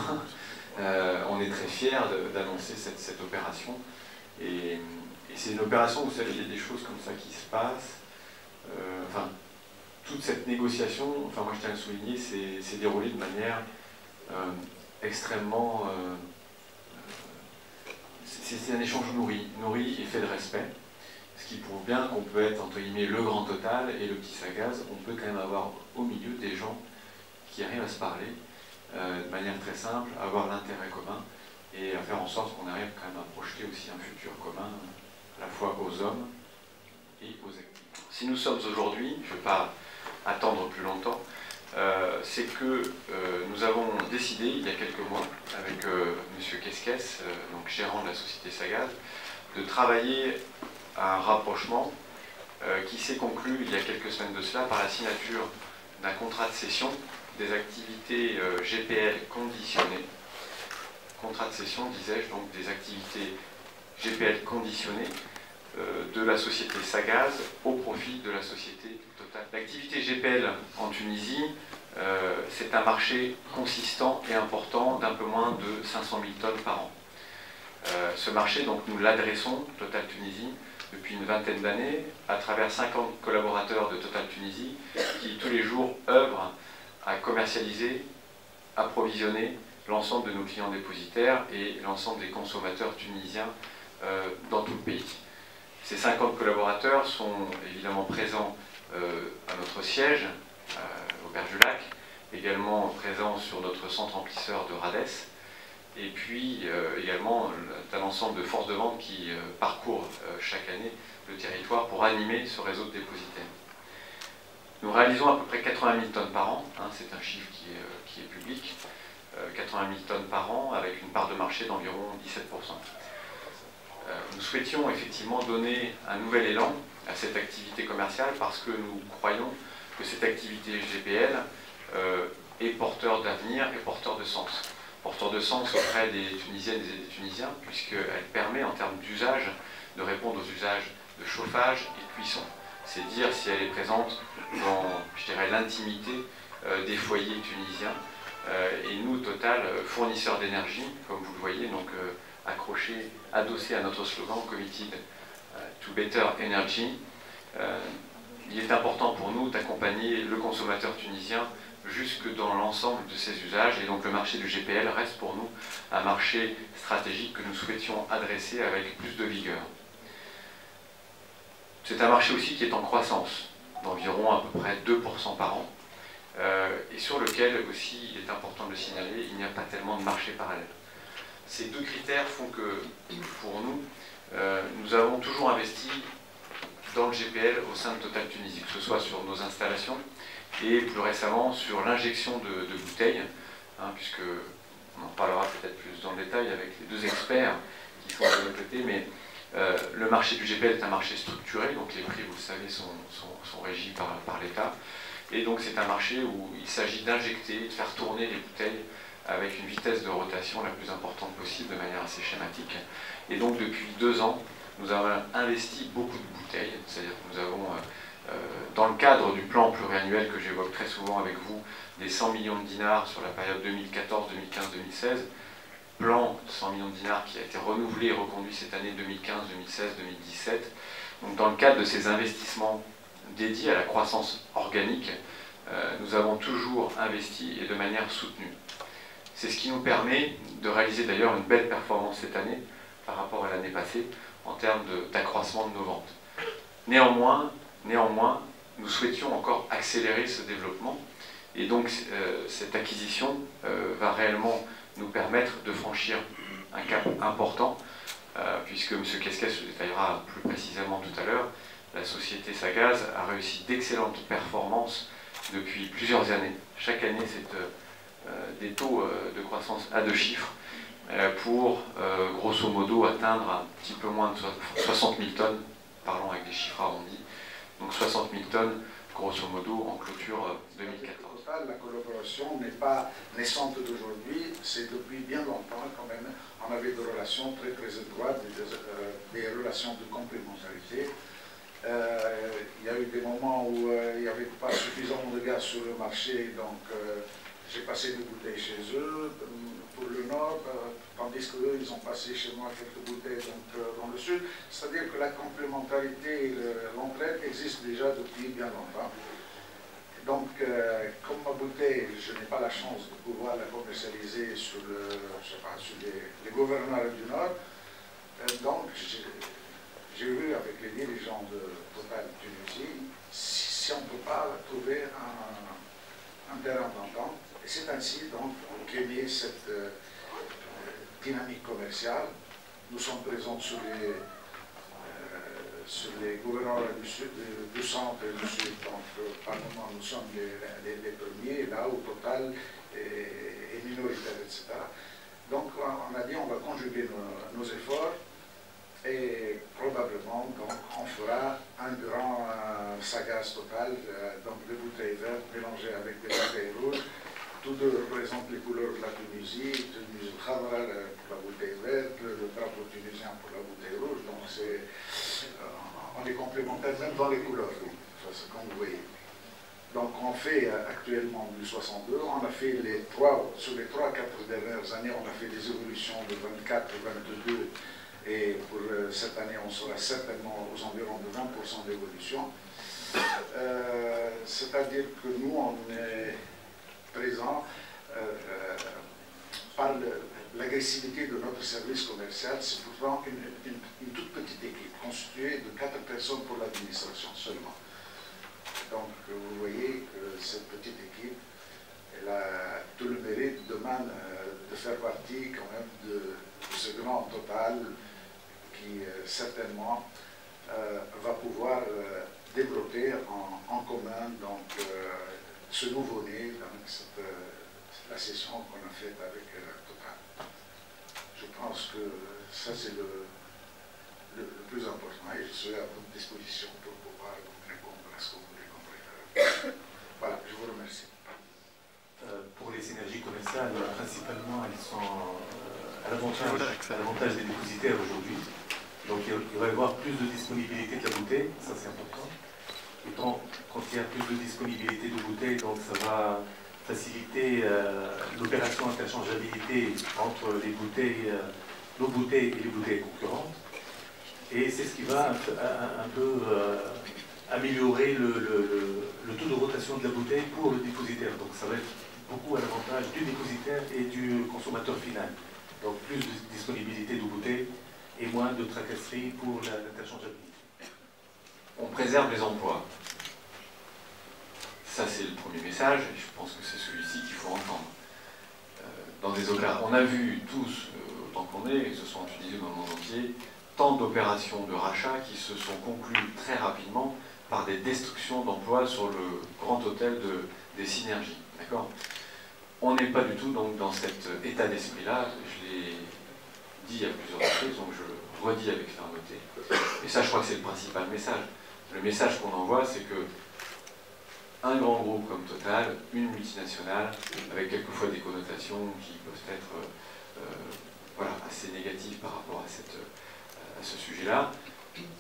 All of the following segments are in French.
demain. On est très fiers d'annoncer cette opération. Et c'est une opération, vous savez, il y a des choses comme ça qui se passent. Enfin, toute cette négociation, enfin moi je tiens à le souligner, s'est déroulée de manière extrêmement... c'est un échange nourri et fait de respect. Ce qui prouve bien qu'on peut être, entre guillemets, le grand Total et le petit Sagaz. On peut quand même avoir au milieu des gens qui arrivent à se parler de manière très simple, à avoir l'intérêt commun et à faire en sorte qu'on arrive quand même à projeter aussi un futur commun, à la fois aux hommes et aux actifs. Si nous sommes aujourd'hui, je ne vais pas attendre plus longtemps, c'est que nous avons décidé, il y a quelques mois, avec M. Quesquès, donc gérant de la société Sagaz, de travailler à un rapprochement qui s'est conclu il y a quelques semaines de cela par la signature d'un contrat de cession des activités GPL conditionnées. Contrat de cession, disais-je, donc des activités GPL conditionnées de la société Sagaz au profit de la société Total. L'activité GPL en Tunisie, c'est un marché consistant et important d'un peu moins de 500 000 tonnes par an. Ce marché, donc, nous l'adressons, Total Tunisie, depuis une vingtaine d'années, à travers 50 collaborateurs de Total Tunisie, qui tous les jours œuvrent à commercialiser, approvisionner l'ensemble de nos clients dépositaires et l'ensemble des consommateurs tunisiens dans tout le pays. Ces 50 collaborateurs sont évidemment présents à notre siège, au Bergerac, également présents sur notre centre emplisseur de Rades, et puis également un ensemble de forces de vente qui parcourent chaque année le territoire pour animer ce réseau de dépositaires. Nous réalisons à peu près 80 000 tonnes par an, hein, c'est un chiffre qui est public, 80 000 tonnes par an avec une part de marché d'environ 17%. Nous souhaitions effectivement donner un nouvel élan à cette activité commerciale parce que nous croyons que cette activité GPL est porteur d'avenir et porteur de sens. Porteur de sens auprès des Tunisiennes et des Tunisiens, puisqu'elle permet en termes d'usage de répondre aux usages de chauffage et de cuisson. C'est dire si elle est présente dans, je dirais, l'intimité des foyers tunisiens. Et nous, Total, fournisseurs d'énergie, comme vous le voyez, donc accroché, adossé à notre slogan « Committed to Better Energy », il est important pour nous d'accompagner le consommateur tunisien jusque dans l'ensemble de ses usages. Et donc le marché du GPL reste pour nous un marché stratégique que nous souhaitions adresser avec plus de vigueur. C'est un marché aussi qui est en croissance, d'environ à peu près 2% par an, et sur lequel aussi, il est important de le signaler, il n'y a pas tellement de marché parallèle. Ces deux critères font que, pour nous, nous avons toujours investi dans le GPL au sein de Total Tunisie, que ce soit sur nos installations et plus récemment sur l'injection de bouteilles, hein, puisque on en parlera peut-être plus dans le détail avec les deux experts qui sont de notre côté, mais le marché du GPL est un marché structuré, donc les prix, vous le savez, sont régis par l'État, et donc c'est un marché où il s'agit d'injecter, de faire tourner les bouteilles avec une vitesse de rotation la plus importante possible, de manière assez schématique. Et donc depuis 2 ans, nous avons investi beaucoup de bouteilles, c'est-à-dire que nous avons, dans le cadre du plan pluriannuel que j'évoque très souvent avec vous, des 100 millions de dinars sur la période 2014, 2015, 2016, plan 100 millions de dinars qui a été renouvelé et reconduit cette année 2015, 2016, 2017. Donc dans le cadre de ces investissements dédiés à la croissance organique, nous avons toujours investi et de manière soutenue. C'est ce qui nous permet de réaliser d'ailleurs une belle performance cette année par rapport à l'année passée en termes d'accroissement de nos ventes. Néanmoins, nous souhaitions encore accélérer ce développement et donc cette acquisition va réellement nous permettre de franchir un cap important puisque M. Quesquès le détaillera plus précisément tout à l'heure. La société Sagaz a réussi d'excellentes performances depuis plusieurs années. Chaque année, c'est des taux de croissance à 2 chiffres pour, grosso modo, atteindre un petit peu moins de 60 000 tonnes, parlons avec des chiffres arrondis, donc 60 000 tonnes, grosso modo, en clôture 2014. La collaboration n'est pas naissante d'aujourd'hui, c'est depuis bien longtemps quand même. On avait des relations très étroites, des relations de complémentarité. Il y a eu des moments où il n'y avait pas suffisamment de gaz sur le marché, donc j'ai passé des bouteilles chez eux pour le nord, tandis qu'eux, ils ont passé chez moi quelques bouteilles dans le sud. C'est-à-dire que la complémentarité et l'entraide existent déjà depuis bien longtemps. Donc, comme ma bouteille, je n'ai pas la chance de pouvoir la commercialiser sur, sur les gouvernements du Nord, donc j'ai vu avec les dirigeants de Total Tunisie si on ne peut pas trouver un terrain d'entente. Et c'est ainsi donc qu'est née cette dynamique commerciale. Nous sommes présents sur les gouvernements du centre et du sud. Donc, par moment, nous sommes les premiers, là où Total est minoritaire, etc. Donc, on a dit on va conjuguer nos efforts et probablement donc, on fera un grand sagaz Total, donc des bouteilles vertes mélangées avec des bouteilles rouges. Tous deux représentent les couleurs de la Tunisie, Tunisie Khadra pour la bouteille verte, le drapeau tunisien pour la bouteille rouge. Donc on est complémentaires même dans les couleurs, comme vous voyez. Donc on fait actuellement du 62, on a fait sur les 3-4 dernières années, on a fait des évolutions de 24 et 22, et pour cette année on sera certainement aux environs de 20% d'évolution. C'est-à-dire que nous on est présent par l'agressivité de notre service commercial. C'est pourtant une toute petite équipe constituée de 4 personnes pour l'administration seulement. Donc vous voyez que cette petite équipe, elle a tout le mérite demain de faire partie quand même de ce grand Total qui certainement va pouvoir développer en commun donc, ce nouveau-né, la session qu'on a faite avec Total. Je pense que ça c'est le plus important et je serai à votre disposition pour pouvoir répondre à ce que vous voulez comprendre. Voilà, je vous remercie. Pour les synergies commerciales, principalement, elles sont à l'avantage des dépositaires aujourd'hui. Donc il va y avoir plus de disponibilité de la bouteille, ça c'est important. Et quand il y a plus de disponibilité de bouteilles, donc ça va faciliter l'opération interchangeabilité entre les bouteilles, nos bouteilles et les bouteilles concurrentes. Et c'est ce qui va un peu améliorer le taux de rotation de la bouteille pour le dépositaire. Donc ça va être beaucoup à l'avantage du dépositaire et du consommateur final. Donc plus de disponibilité de bouteilles et moins de tracasseries pour l'interchangeabilité. On préserve les emplois. Ça, c'est le premier message, et je pense que c'est celui-ci qu'il faut entendre. Dans des opérations, on a vu tous, autant qu'on est, que ce soit en Tunisie ou dans le monde entier, tant d'opérations de rachat qui se sont conclues très rapidement par des destructions d'emplois sur le grand hôtel des synergies. D'accord ? On n'est pas du tout donc, dans cet état d'esprit-là. Je l'ai dit à plusieurs reprises, donc je le redis avec fermeté. Et ça, je crois que c'est le principal message. Le message qu'on envoie, c'est que un grand groupe comme Total, une multinationale, avec quelquefois des connotations qui peuvent être voilà, assez négatives par rapport à ce sujet-là,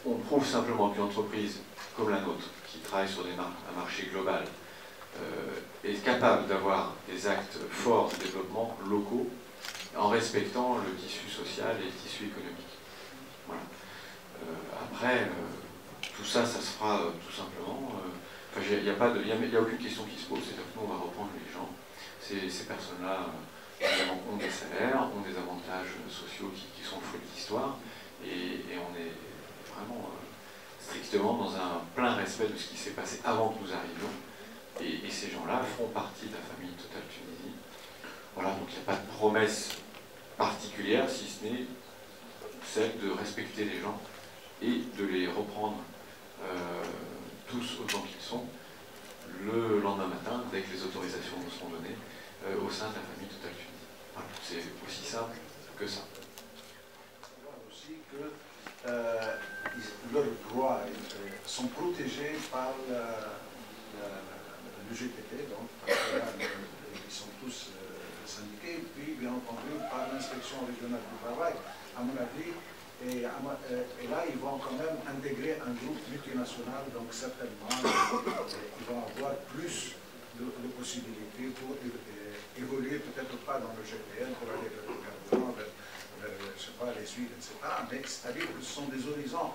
on prouve simplement qu'une entreprise comme la nôtre, qui travaille sur un marché global, est capable d'avoir des actes forts de développement locaux en respectant le tissu social et le tissu économique. Voilà. Après, tout ça, ça se fera tout simplement. Il n'y a aucune question qui se pose, c'est-à-dire que nous, on va reprendre les gens. Ces personnes-là ont des salaires, ont des avantages sociaux qui sont le fruit de l'histoire, et on est vraiment strictement dans un plein respect de ce qui s'est passé avant que nous arrivions. Et ces gens-là font partie de la famille Total Tunisie. Voilà, donc il n'y a pas de promesse particulière, si ce n'est celle de respecter les gens et de les reprendre tous autant qu'ils sont le lendemain matin, dès que les autorisations nous seront données, au sein de la famille Total Tunisie. Voilà, c'est aussi simple que ça. On voit aussi que leurs droits sont protégés par le GPT, donc ils sont tous syndiqués, puis bien entendu par l'inspection régionale du travail, à mon avis. Et là, ils vont quand même intégrer un groupe multinational, donc certainement, ils vont avoir plus de possibilités pour évoluer peut-être pas dans le GPL pour aller vers le carburant, vers je sais pas, les huiles, etc. Mais c'est-à-dire que ce sont des horizons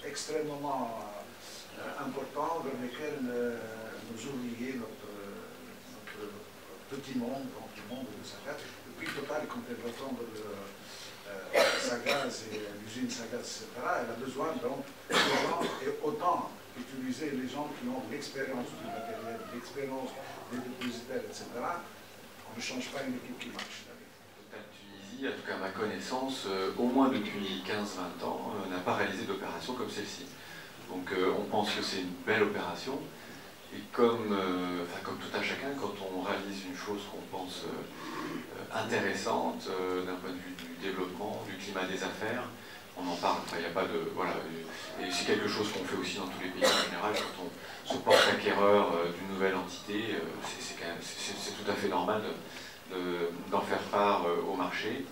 extrêmement importants vers lesquels nous ouvriers, notre petit monde, donc le monde de Sagaz. Et puis Total, quand elle va prendre Sagaz et l'usine Sagaz, etc., elle a besoin donc de gens, et autant utiliser les gens qui ont l'expérience du matériel, l'expérience des dépositaires, etc. On ne change pas une équipe qui marche. Total Tunisie, en tout cas à ma connaissance, au moins depuis 15-20 ans, n'a pas réalisé d'opération comme celle-ci. Donc on pense que c'est une belle opération. Et comme tout à chacun, quand on réalise une chose qu'on pense intéressante d'un point de vue du développement, du climat des affaires, on en parle. Enfin, il n'y a pas de... Voilà. Et c'est quelque chose qu'on fait aussi dans tous les pays en général. Quand on se porte acquéreur d'une nouvelle entité, c'est tout à fait normal d'en faire part au marché.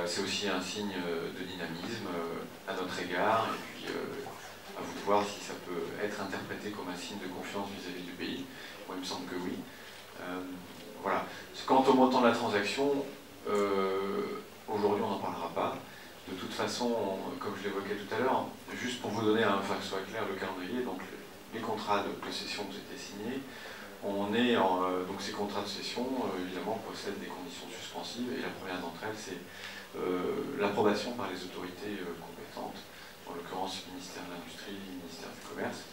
C'est aussi un signe de dynamisme à notre égard. Et puis, à vous de voir si ça peut être interprété comme un signe de confiance vis-à-vis du pays. Moi, il me semble que oui. Voilà. Quant au montant de la transaction, aujourd'hui, on n'en parlera pas. De toute façon, comme je l'évoquais tout à l'heure, juste pour vous donner, enfin que ce soit clair, le calendrier, donc les contrats de cession ont été signés. On est donc ces contrats de cession, évidemment, possèdent des conditions suspensives, et la première d'entre elles, c'est l'approbation par les autorités compétentes, en l'occurrence le ministère de l'Industrie, le ministère du Commerce.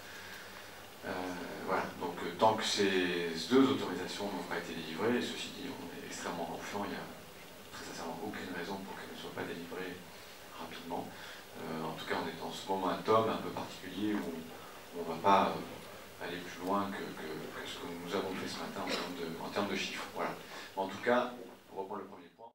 Voilà, donc tant que ces deux autorisations n'ont pas été délivrées, ceci dit, on est extrêmement confiant, il n'y a très sincèrement aucune raison pour qu'elles ne soient pas délivrées rapidement. En tout cas, on est dans ce momentum un peu particulier où on ne va pas aller plus loin que ce que nous avons fait ce matin en termes de chiffres. Voilà. En tout cas, pour reprendre le premier point.